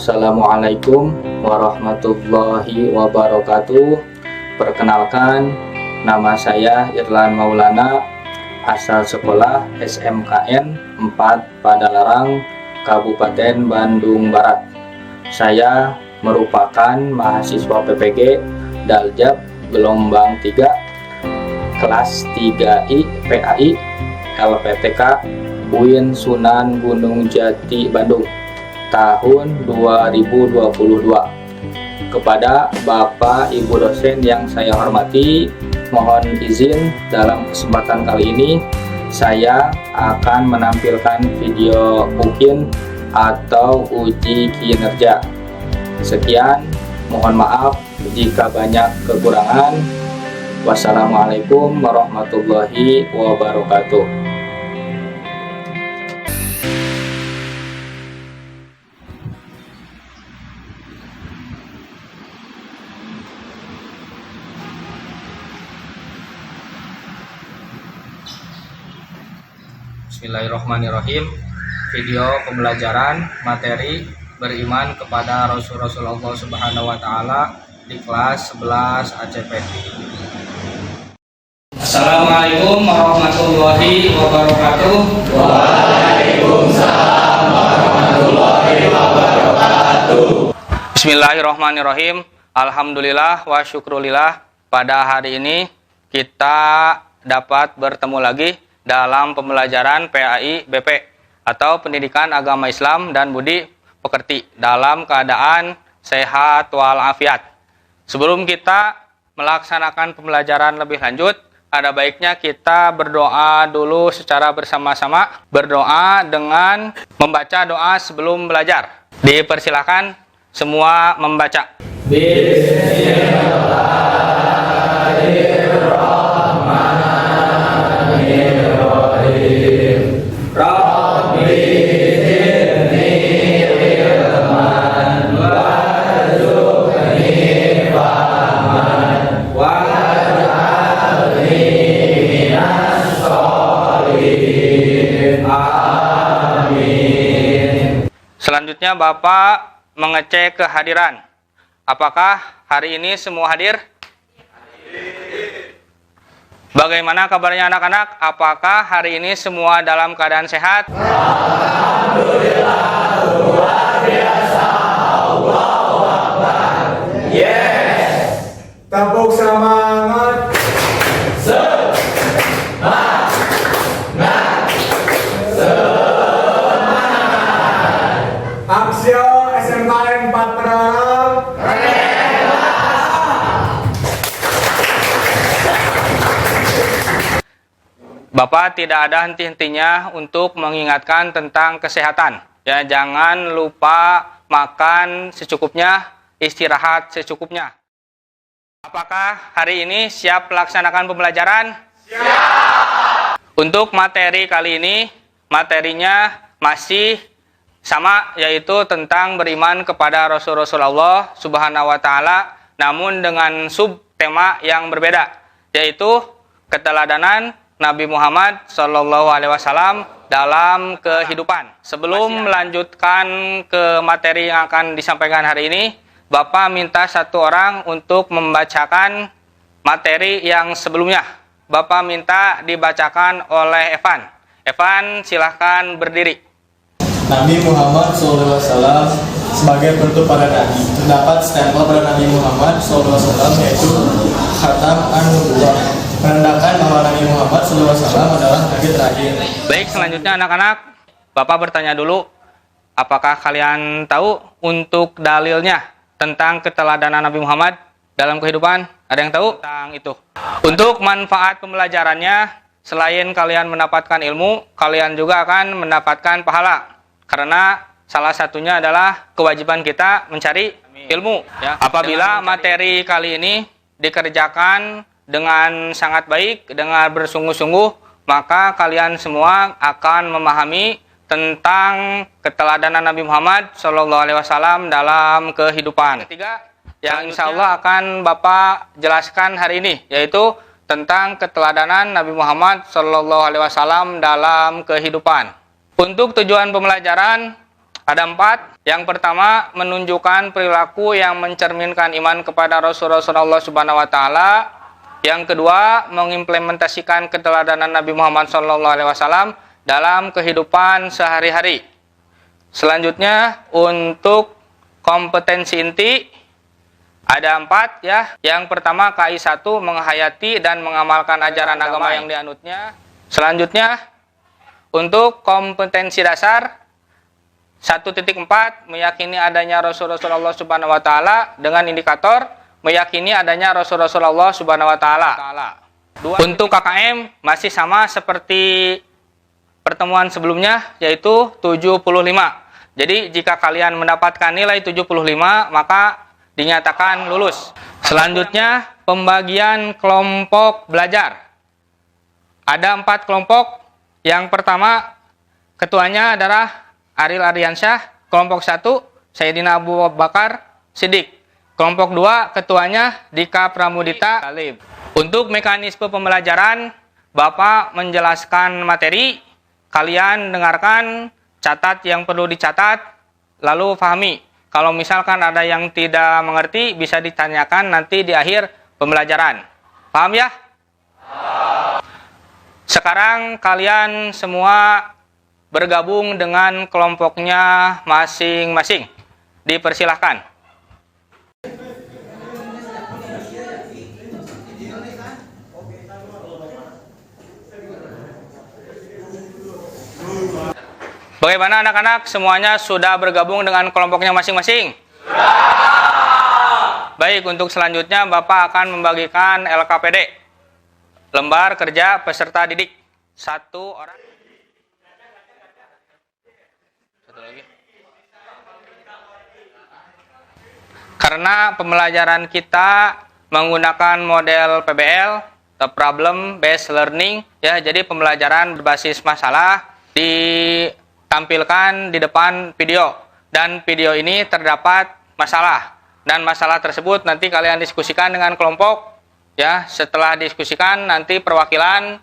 Assalamualaikum warahmatullahi wabarakatuh. Perkenalkan, nama saya Irlan Maulana, asal sekolah SMKN 4 Padalarang, Kabupaten Bandung Barat. Saya merupakan mahasiswa PPG Daljab gelombang 3 kelas 3I PAI LPTK UIN Sunan Gunung Jati Bandung tahun 2022. Kepada Bapak Ibu dosen yang saya hormati, mohon izin dalam kesempatan kali ini saya akan menampilkan video UKIN atau uji kinerja. Sekian, mohon maaf jika banyak kekurangan. Wassalamualaikum warahmatullahi wabarakatuh. Bismillahirrahmanirrahim. Video pembelajaran materi beriman kepada Rasulullah Subhanahu wa taala di kelas 11 ACP. Assalamualaikum warahmatullahi wabarakatuh. Waalaikumsalam warahmatullahi wabarakatuh. Bismillahirrahmanirrahim. Alhamdulillah wa syukrulillah. Pada hari ini kita dapat bertemu lagi dalam pembelajaran PAI BP atau Pendidikan Agama Islam dan Budi Pekerti dalam keadaan sehat walafiat. Sebelum kita melaksanakan pembelajaran lebih lanjut, ada baiknya kita berdoa dulu secara bersama-sama. Berdoa dengan membaca doa sebelum belajar. Dipersilakan semua membaca. Selanjutnya Bapak mengecek kehadiran. Apakah hari ini semua hadir? Bagaimana kabarnya anak-anak? Apakah hari ini semua dalam keadaan sehat? Alhamdulillah, luar biasa. Allahu Akbar. Yes. Tepuk semangat. Semangat. Aksio SMKN 4 Padalarang. Bapak tidak ada henti-hentinya untuk mengingatkan tentang kesehatan. Ya, jangan lupa makan secukupnya, istirahat secukupnya. Apakah hari ini siap melaksanakan pembelajaran? Siap! Untuk materi kali ini, materinya masih sama, yaitu tentang beriman kepada Rasulullah Subhanahu wa taala, namun dengan subtema yang berbeda, yaitu keteladanan Nabi Muhammad SAW dalam kehidupan. Sebelum melanjutkan ke materi yang akan disampaikan hari ini, Bapak minta satu orang untuk membacakan materi yang sebelumnya. Bapak minta dibacakan oleh Evan. Evan, silahkan berdiri. Nabi Muhammad SAW sebagai penutup para nabi. Terdapat stempel pada Nabi Muhammad SAW yaitu Khatam An-Nubuwah, menandakan bahwa Nabi Muhammad SAW adalah nabi terakhir. Baik, selanjutnya anak-anak, Bapak bertanya dulu, apakah kalian tahu untuk dalilnya tentang keteladanan Nabi Muhammad dalam kehidupan? Ada yang tahu tentang itu? Untuk manfaat pembelajarannya, selain kalian mendapatkan ilmu, kalian juga akan mendapatkan pahala. Karena salah satunya adalah kewajiban kita mencari ilmu. Ya. Apabila materi kali ini dikerjakan dengan sangat baik, dengan bersungguh-sungguh, maka kalian semua akan memahami tentang keteladanan Nabi Muhammad SAW dalam kehidupan. Ketiga, yang insya Allah akan Bapak jelaskan hari ini, yaitu tentang keteladanan Nabi Muhammad SAW dalam kehidupan. Untuk tujuan pembelajaran Ada 4. Yang pertama, menunjukkan perilaku yang mencerminkan iman kepada Rasulullah Subhanahu wa taala. Yang kedua, mengimplementasikan keteladanan Nabi Muhammad SAW dalam kehidupan sehari-hari. Selanjutnya, untuk kompetensi inti ada 4 ya. Yang pertama, KI 1, menghayati dan mengamalkan ajaran agama yang dianutnya. Selanjutnya, untuk kompetensi dasar 1.4, meyakini adanya Rasulullah Subhanahu wa taala dengan indikator meyakini adanya Rasulullah Subhanahu wa taala. Untuk KKM masih sama seperti pertemuan sebelumnya, yaitu 75. Jadi jika kalian mendapatkan nilai 75, maka dinyatakan lulus. Selanjutnya, pembagian kelompok belajar. Ada 4 kelompok. Yang pertama, ketuanya adalah Aril Ardiansyah. Kelompok 1, Sayyidina Abu Bakar Siddiq. Kelompok 2, ketuanya Dika Pramudita Talib. Untuk mekanisme pembelajaran, Bapak menjelaskan materi, kalian dengarkan, catat yang perlu dicatat, lalu pahami. Kalau misalkan ada yang tidak mengerti, bisa ditanyakan nanti di akhir pembelajaran. Paham ya? Sekarang kalian semua bergabung dengan kelompoknya masing-masing. Dipersilahkan. Bagaimana anak-anak? Semuanya sudah bergabung dengan kelompoknya masing-masing? Sudah! Baik, untuk selanjutnya Bapak akan membagikan LKPD. Lembar kerja peserta didik. 1 orang. Satu lagi. Karena pembelajaran kita menggunakan model PBL, the problem based learning, ya, jadi pembelajaran berbasis masalah ditampilkan di depan video, dan video ini terdapat masalah, dan masalah tersebut nanti kalian diskusikan dengan kelompok ya. Setelah diskusikan nanti perwakilan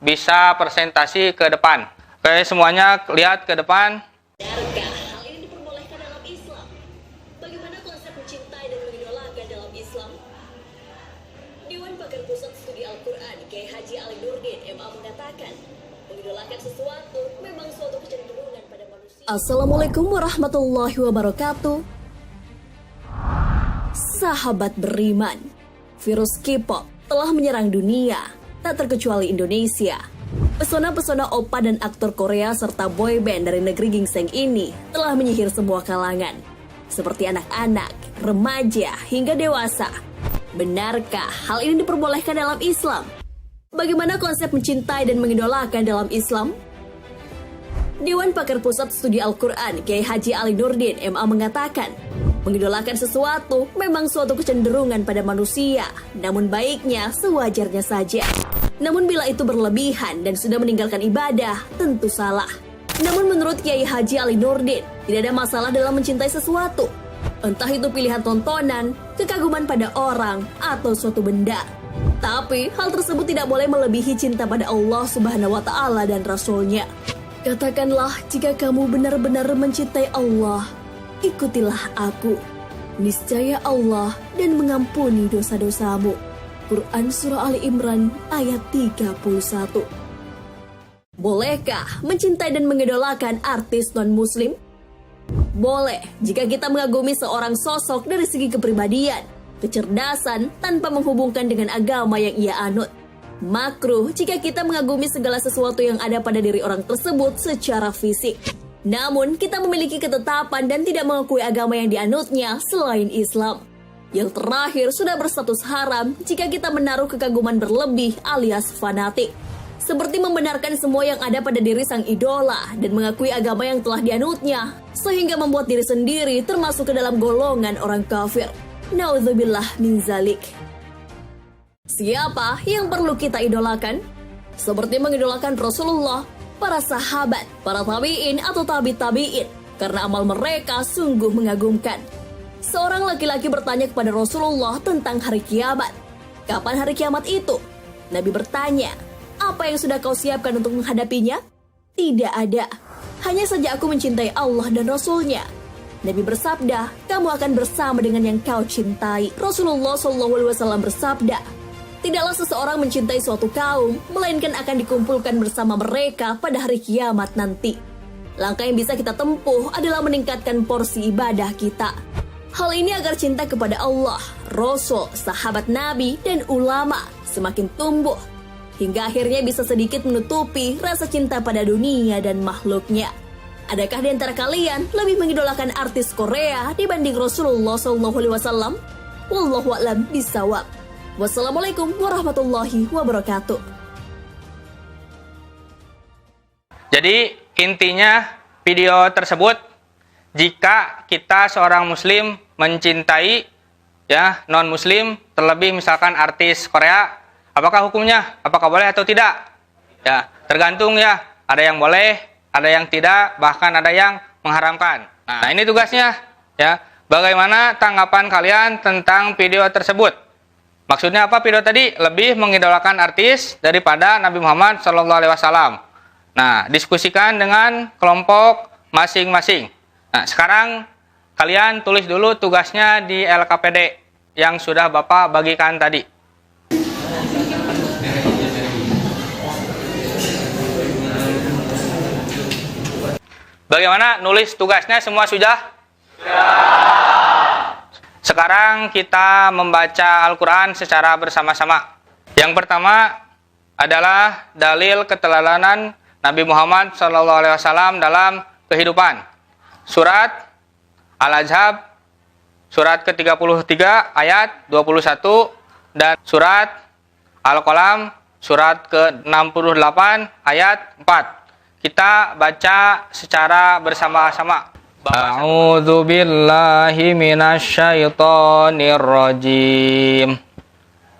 bisa presentasi ke depan. Oke, semuanya lihat ke depan. Benarkah hal ini diperbolehkan dalam Islam? Bagaimana konsep mencintai dan mengidolakan dalam Islam? Dewan Pakar Pusat Studi Al-Quran Kiai Haji Ali Nurdin MA mengatakan, mengidolakan sesuatu memang suatu kecenderungan pada manusia. Assalamualaikum warahmatullahi wabarakatuh. Sahabat beriman, virus K-pop telah menyerang dunia, tak terkecuali Indonesia. Pesona-pesona opa dan aktor Korea serta boyband dari negeri gingseng ini telah menyihir semua kalangan, seperti anak-anak, remaja, hingga dewasa. Benarkah hal ini diperbolehkan dalam Islam? Bagaimana konsep mencintai dan mengidolakan dalam Islam? Dewan Pakar Pusat Studi Al-Quran Kiai Haji Ali Nurdin MA mengatakan, mengidolakan sesuatu memang suatu kecenderungan pada manusia, namun baiknya sewajarnya saja. Namun bila itu berlebihan dan sudah meninggalkan ibadah, tentu salah. Namun menurut Kiai Haji Ali Nurdin, tidak ada masalah dalam mencintai sesuatu. Entah itu pilihan tontonan, kekaguman pada orang, atau suatu benda. Tapi hal tersebut tidak boleh melebihi cinta pada Allah Subhanahu wa taala dan Rasul-Nya. Katakanlah jika kamu benar-benar mencintai Allah, ikutilah aku. Niscaya Allah dan mengampuni dosa-dosamu. Quran Surah Ali Imran ayat 31. Bolehkah mencintai dan mengidolakan artis non-muslim? Boleh jika kita mengagumi seorang sosok dari segi kepribadian, kecerdasan tanpa menghubungkan dengan agama yang ia anut. Makruh jika kita mengagumi segala sesuatu yang ada pada diri orang tersebut secara fisik. Namun kita memiliki ketetapan dan tidak mengakui agama yang dianutnya selain Islam. Yang terakhir sudah berstatus haram jika kita menaruh kekaguman berlebih alias fanatik. Seperti membenarkan semua yang ada pada diri sang idola dan mengakui agama yang telah dianutnya, sehingga membuat diri sendiri termasuk ke dalam golongan orang kafir. Nauzubillah min zalik. Siapa yang perlu kita idolakan? Seperti mengidolakan Rasulullah, para sahabat, para tabi'in atau tabi'in, karena amal mereka sungguh mengagumkan. Seorang laki-laki bertanya kepada Rasulullah tentang hari kiamat. Kapan hari kiamat itu? Nabi bertanya, apa yang sudah kau siapkan untuk menghadapinya? Tidak ada. Hanya saja aku mencintai Allah dan Rasul-Nya. Nabi bersabda, kamu akan bersama dengan yang kau cintai. Rasulullah SAW bersabda, tidaklah seseorang mencintai suatu kaum, melainkan akan dikumpulkan bersama mereka pada hari kiamat nanti. Langkah yang bisa kita tempuh adalah meningkatkan porsi ibadah kita. Hal ini agar cinta kepada Allah, Rasul, sahabat Nabi, dan ulama semakin tumbuh, hingga akhirnya bisa sedikit menutupi rasa cinta pada dunia dan makhluknya. Adakah di antara kalian lebih mengidolakan artis Korea dibanding Rasulullah SAW? Wallahu a'lam bishawab. Wassalamualaikum warahmatullahi wabarakatuh. Jadi intinya video tersebut, jika kita seorang muslim mencintai ya non muslim, terlebih misalkan artis Korea, apakah hukumnya? Apakah boleh atau tidak? Ya, tergantung ya. Ada yang boleh, ada yang tidak, bahkan ada yang mengharamkan. Nah, ini tugasnya ya. Bagaimana tanggapan kalian tentang video tersebut? Maksudnya apa video tadi? Lebih mengidolakan artis daripada Nabi Muhammad SAW. Nah, diskusikan dengan kelompok masing-masing. Nah, sekarang kalian tulis dulu tugasnya di LKPD yang sudah Bapak bagikan tadi. Bagaimana nulis tugasnya, semua sudah? Sekarang kita membaca Al-Quran secara bersama-sama. Yang pertama adalah dalil keteladanan Nabi Muhammad SAW dalam kehidupan. Surat Al-Ahzab, surat ke-33 ayat 21, dan surat Al-Qalam, surat ke-68 ayat 4. Kita baca secara bersama-sama. A'udzu billahi minasyaitonir rajim.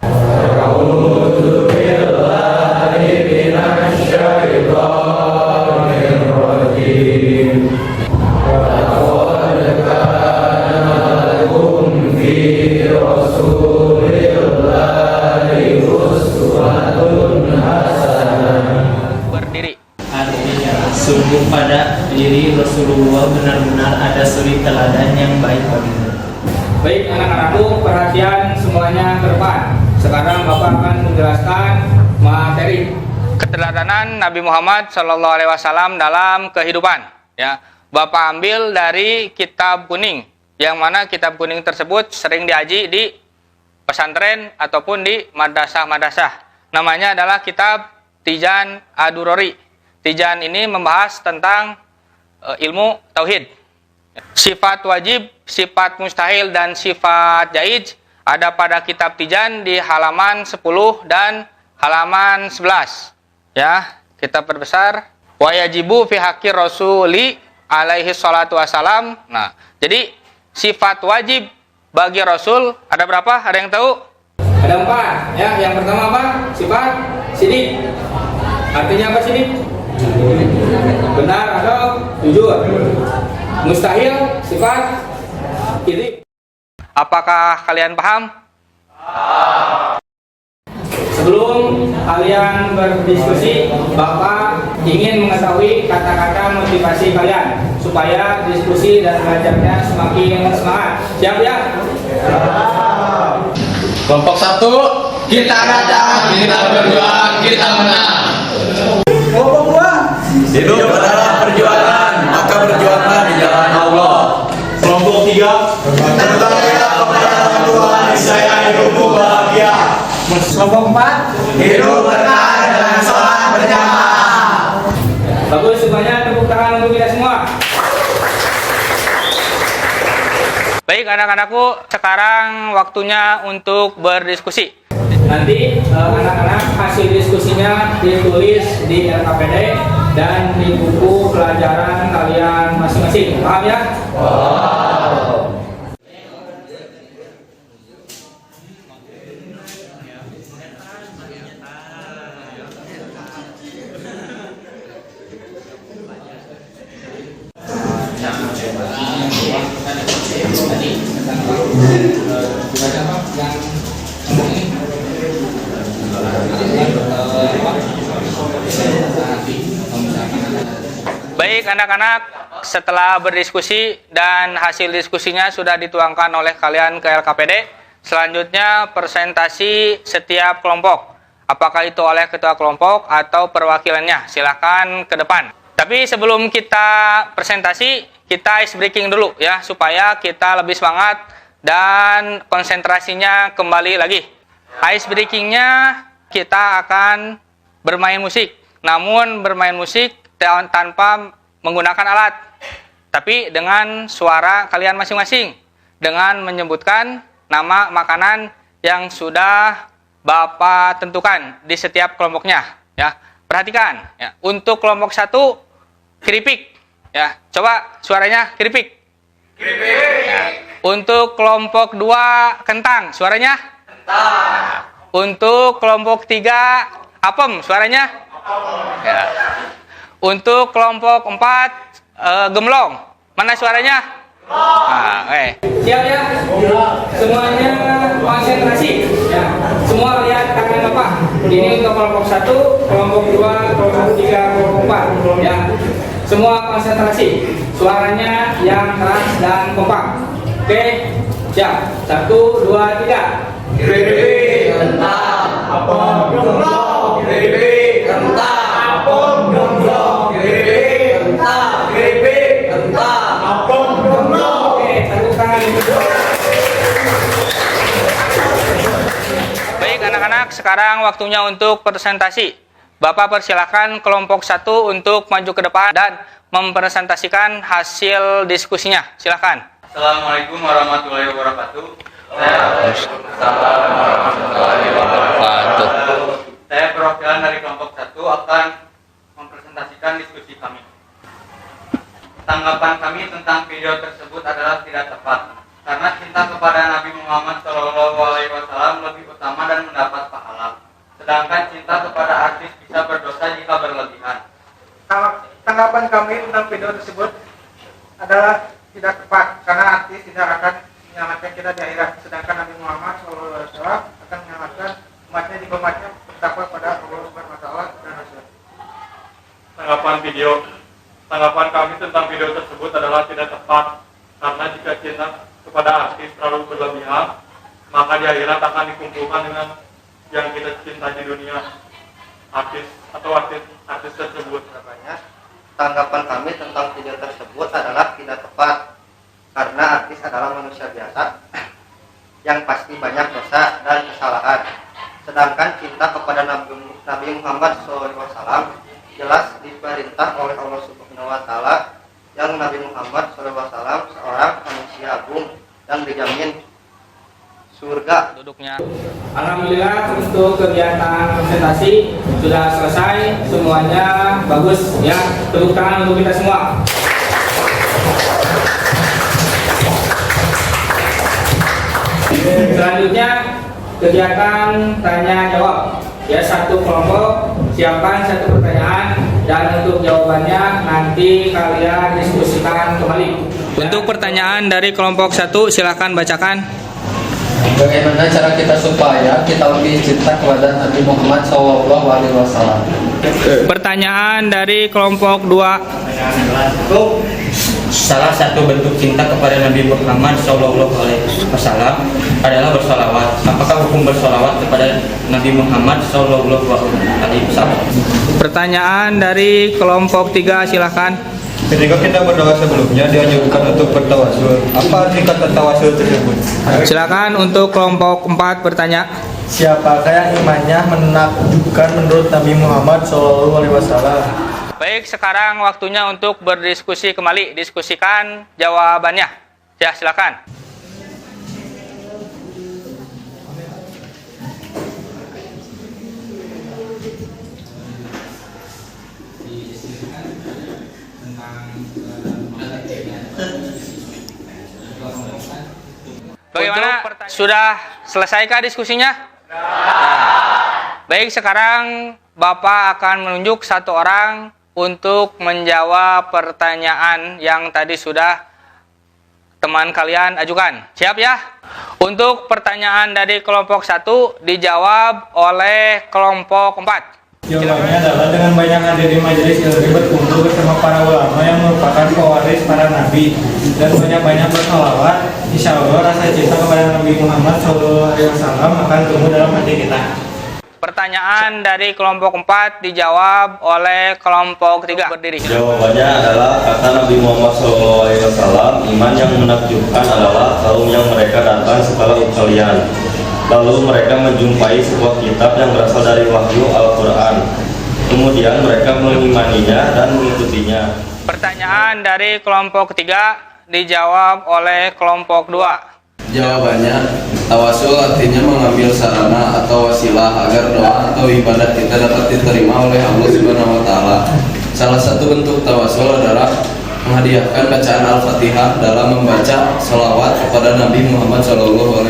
A'udzu billahi minasyaitonir rajim. Laqad kana lakum fi rasulillahi uswatun hasanah. Berdiri. Sungguh pada diri Rasulullah benar-benar ada suri teladan yang baik baginya. Baik anak-anakku, perhatian semuanya ke depan. Sekarang Bapak akan menjelaskan materi keteladanan Nabi Muhammad SAW dalam kehidupan. Ya, Bapak ambil dari kitab kuning, yang mana kitab kuning tersebut sering diaji di pesantren ataupun di madrasah-madrasah. Namanya adalah kitab Tijan Ad-Durari. Tijan ini membahas tentang ilmu tauhid. Sifat wajib, sifat mustahil, dan sifat jaiz ada pada kitab Tijan di halaman 10 dan halaman 11. Ya, kita perbesar. Wa yajibu fi haqqi rasuli alaihi salatu wassalam. Nah, jadi sifat wajib bagi Rasul ada berapa? Ada yang tahu? Ada 4. Ya, yang pertama apa? Sifat sidik. Artinya apa sidik? Benar atau jujur. Mustahil, sifat kiri. Apakah kalian paham? Sebelum kalian berdiskusi, Bapak ingin mengetahui kata-kata motivasi kalian supaya diskusi dan belajarnya semakin semangat. Siap ya? Kelompok 1, kita datang, kita berjuang, kita menang. Kelompok 2, Hidup adalah perjuangan, maka berjuanglah di jalan Allah. Kelompok 3, Percaya kepada Tuhan, niscaya hidupmu bahagia. kelompok 4, Hidup benar dengan sholat berjamaah. Bagus, semuanya tepuk tangan untuk kita semua. Baik anak-anakku, sekarang waktunya untuk berdiskusi. Nanti anak-anak hasil diskusinya ditulis di LKPD dan di buku pelajaran kalian masing-masing. Paham ya? Wow. Baik anak-anak, setelah berdiskusi dan hasil diskusinya sudah dituangkan oleh kalian ke LKPD, selanjutnya presentasi setiap kelompok. Apakah itu oleh ketua kelompok atau perwakilannya? Silakan ke depan. Tapi sebelum kita presentasi, kita ice breaking dulu ya, supaya kita lebih semangat dan konsentrasinya kembali lagi. Ice breakingnya kita akan bermain musik. Namun bermain musik tanpa menggunakan alat, tapi dengan suara kalian masing-masing, dengan menyebutkan nama makanan yang sudah Bapak tentukan di setiap kelompoknya. Ya, perhatikan. Ya. Untuk kelompok 1 keripik. Ya, coba suaranya keripik. Keripik. Ya. Untuk kelompok 2 kentang, suaranya kentang. Ya. Untuk kelompok 3 apem, suaranya apem. Ya. Untuk kelompok 4 gemlong, mana suaranya? Nah, siap ya? Semuanya konsentrasi. Ya. Semua lihat tangan Bapak. Ini untuk kelompok 1, kelompok 2, kelompok 3, kelompok 4. Ya. Semua konsentrasi. Suaranya yang keras dan kompak. Oke, siap. 1, 2, 3. Keripik kentang, apem gemblong. Keripik kentang, apem gemblong. Keripik kentang, keripik kentang, apem gemblong. Oke, tepuk tangan. Baik anak-anak, sekarang waktunya untuk presentasi. Bapak persilakan kelompok 1 untuk maju ke depan dan mempresentasikan hasil diskusinya. Silakan. Assalamualaikum warahmatullahi wabarakatuh. Saya perwakilan dari kelompok 1 akan mempresentasikan diskusi kami. Tanggapan kami tentang video tersebut adalah tidak tepat, karena cinta kepada Nabi Muhammad SAW lebih utama dan mendapat pahala. Sedangkan cinta kepada artis bisa berdosa jika berlebihan. Tanggapan kami tentang video tersebut adalah tidak tepat, karena artis tidak akan menyelamatkan kita di akhirat, sedangkan Nabi Muhammad SAW akan menyelamatkan umatnya jika umatnya bertakwa pada Allah Subhanahu wa taala dan Rasul. Tanggapan kami tentang video tersebut adalah tidak tepat, karena jika cinta kepada artis terlalu berlebihan, maka di akhirat akan dikumpulkan dengan yang kita cinta di dunia, artis tersebut. Tanggapan kami tentang video tersebut adalah tidak tepat, karena artis adalah manusia biasa yang pasti banyak dosa dan kesalahan. Sedangkan cinta kepada Nabi Muhammad SAW jelas diperintah oleh Allah Subhanahu wa taala, yang Nabi Muhammad SAW seorang manusia agung dan dijamin surga. Duduknya. Alhamdulillah untuk kegiatan presentasi sudah selesai, semuanya bagus ya. Tepuk tangan untuk kita semua. Selanjutnya kegiatan tanya jawab. Ya, satu kelompok siapkan satu pertanyaan dan untuk jawabannya nanti kalian diskusikan kembali. Untuk pertanyaan dari kelompok 1 silakan bacakan. Bagaimana cara kita supaya kita lebih cinta kepada Nabi Muhammad SAW? Pertanyaan dari kelompok 2. Salah satu bentuk cinta kepada Nabi Muhammad SAW adalah bersolawat. Apakah hukum bersolawat kepada Nabi Muhammad SAW? Pertanyaan dari kelompok 3 silakan. Ketika kita berdoa sebelumnya dianjurkan untuk bertawasul. Apa arti kata tawasul tersebut? Silakan untuk kelompok 4 bertanya. Siapakah yang imannya menakjubkan menurut Nabi Muhammad SAW? Baik, sekarang waktunya untuk berdiskusi kembali. Diskusikan jawabannya. Ya, silakan. Bagaimana? Sudah selesaikah diskusinya? Baik, sekarang Bapak akan menunjuk satu orang untuk menjawab pertanyaan yang tadi sudah teman kalian ajukan. Siap ya? Untuk pertanyaan dari kelompok 1 dijawab oleh kelompok 4. Jawabannya adalah dengan banyak hadir di majelis ilmu berkumpul bersama para ulama yang merupakan pewaris para nabi dan banyak-banyak bersolawat. Insya Allah rasa cinta kepada Nabi Muhammad SAW akan tumbuh dalam hati kita. Pertanyaan dari kelompok 4 dijawab oleh kelompok 3. Berdiri. Jawabannya adalah kata Nabi Muhammad SAW, iman yang menakjubkan adalah kaum yang mereka datang setelah kalian. Lalu mereka menjumpai sebuah kitab yang berasal dari wahyu Al-Quran. Kemudian mereka mengimaninya dan mengikutinya. Pertanyaan dari kelompok 3 dijawab oleh kelompok 2. Jawabannya, tawasul artinya mengambil sarana atau wasilah agar doa atau ibadah kita dapat diterima oleh Allah Subhanahu wa taala. Salah satu bentuk tawasul adalah menghadiahkan bacaan Al-Fatihah dalam membaca sholawat kepada Nabi Muhammad SAW.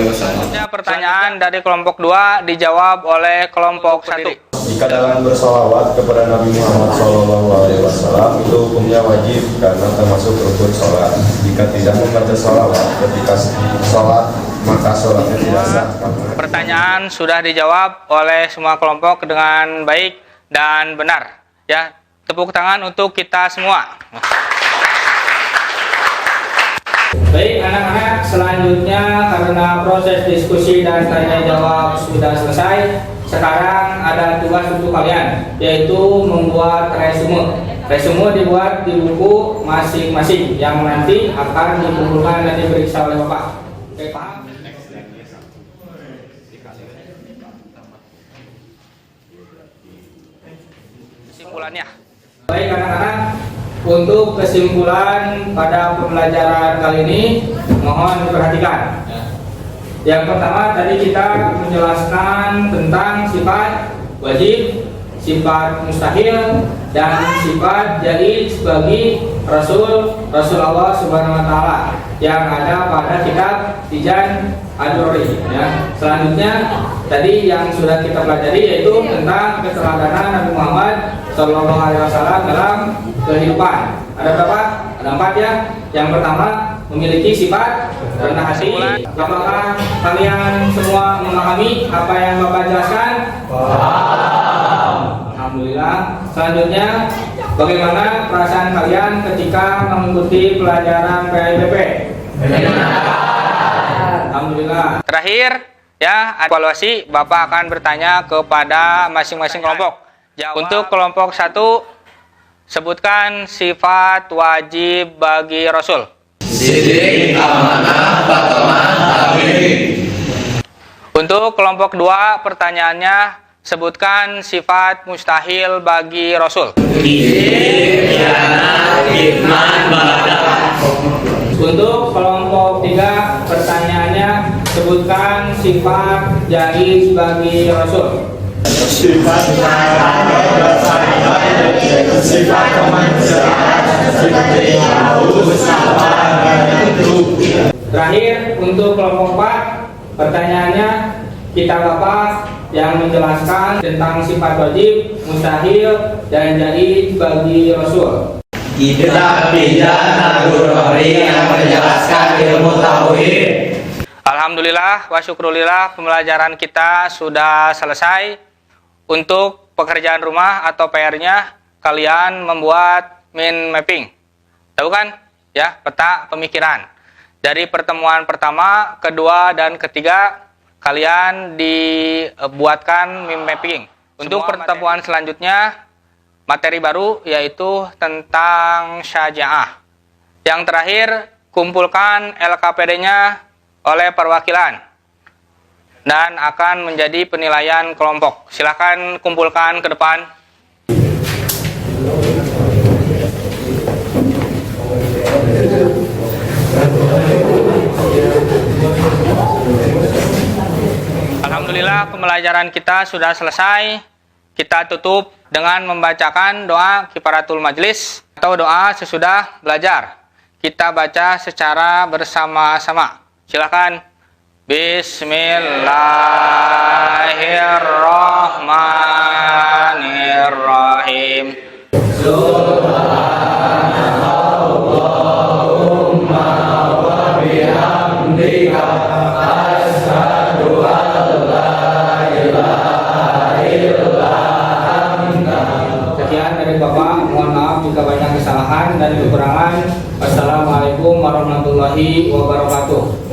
Pertanyaan dari kelompok 2 dijawab oleh kelompok 1. Jika dalam bersolawat kepada Nabi Muhammad SAW itu hukumnya wajib karena termasuk rukun sholat. Jika tidak membaca sholawat ketika sholat maka sholatnya tidak sah. Pertanyaan sudah dijawab oleh semua kelompok dengan baik dan benar. Ya, tepuk tangan untuk kita semua. Baik anak-anak, selanjutnya karena proses diskusi dan tanya jawab sudah selesai, sekarang ada tugas untuk kalian, yaitu membuat resume. Resume dibuat di buku masing-masing yang nanti akan dikumpulkan dan diperiksa oleh Bapak. Oke, paham? Kesimpulannya. Baik anak-anak, untuk kesimpulan pada pembelajaran kali ini mohon diperhatikan. Yang pertama tadi kita menjelaskan tentang sifat wajib, sifat mustahil, dan sifat jaiz bagi Rasulullah Subhanahu wa taala yang ada pada kitab Tijan Ad-Durri ya. Selanjutnya tadi yang sudah kita pelajari yaitu tentang keteladanan Nabi Muhammad SAW dalam kehidupan. Ada berapa? Ada 4 ya. Yang pertama memiliki sifat rendah hati. Apakah kalian semua memahami apa yang Bapak jelaskan? Paham. Alhamdulillah. Selanjutnya, bagaimana perasaan kalian ketika mengikuti pelajaran PIPP? Alhamdulillah. Terakhir, ya, evaluasi Bapak akan bertanya kepada masing-masing kelompok. Untuk kelompok 1, sebutkan sifat wajib bagi Rasul. Sidik, amanah, berteman, tabligh. Untuk kelompok 2, pertanyaannya, sebutkan sifat mustahil bagi Rasul. Untuk kelompok 3, pertanyaannya, sebutkan sifat jaiz bagi Rasul. Sifat sifat kemanusiaan seperti haus, sabar, dan itu. Terakhir untuk kelompok 4, pertanyaannya kitab apa yang menjelaskan tentang sifat wajib, mustahil, dan jaiz bagi Rasul. Kitab Tijan Ad-Durri yang menjelaskan ilmu tauhid. Alhamdulillah wa syukrulillah, pembelajaran kita sudah selesai. Untuk pekerjaan rumah atau PR-nya, kalian membuat mind mapping. Tahu kan? Ya, peta pemikiran. Dari pertemuan pertama, kedua, dan ketiga, kalian dibuatkan mind mapping. Untuk pertemuan selanjutnya, materi baru yaitu tentang syaja'ah. Yang terakhir, kumpulkan LKPD-nya oleh perwakilan dan akan menjadi penilaian kelompok. Silakan kumpulkan ke depan. Alhamdulillah, pembelajaran kita sudah selesai. Kita tutup dengan membacakan doa kifaratul majlis atau doa sesudah belajar. Kita baca secara bersama-sama. Silakan. Bismillahirrahmanirrahim. Subhanallahumma wa bihamdika asyhadu an la ilaha illa anta warahmatullahi wabarakatuh.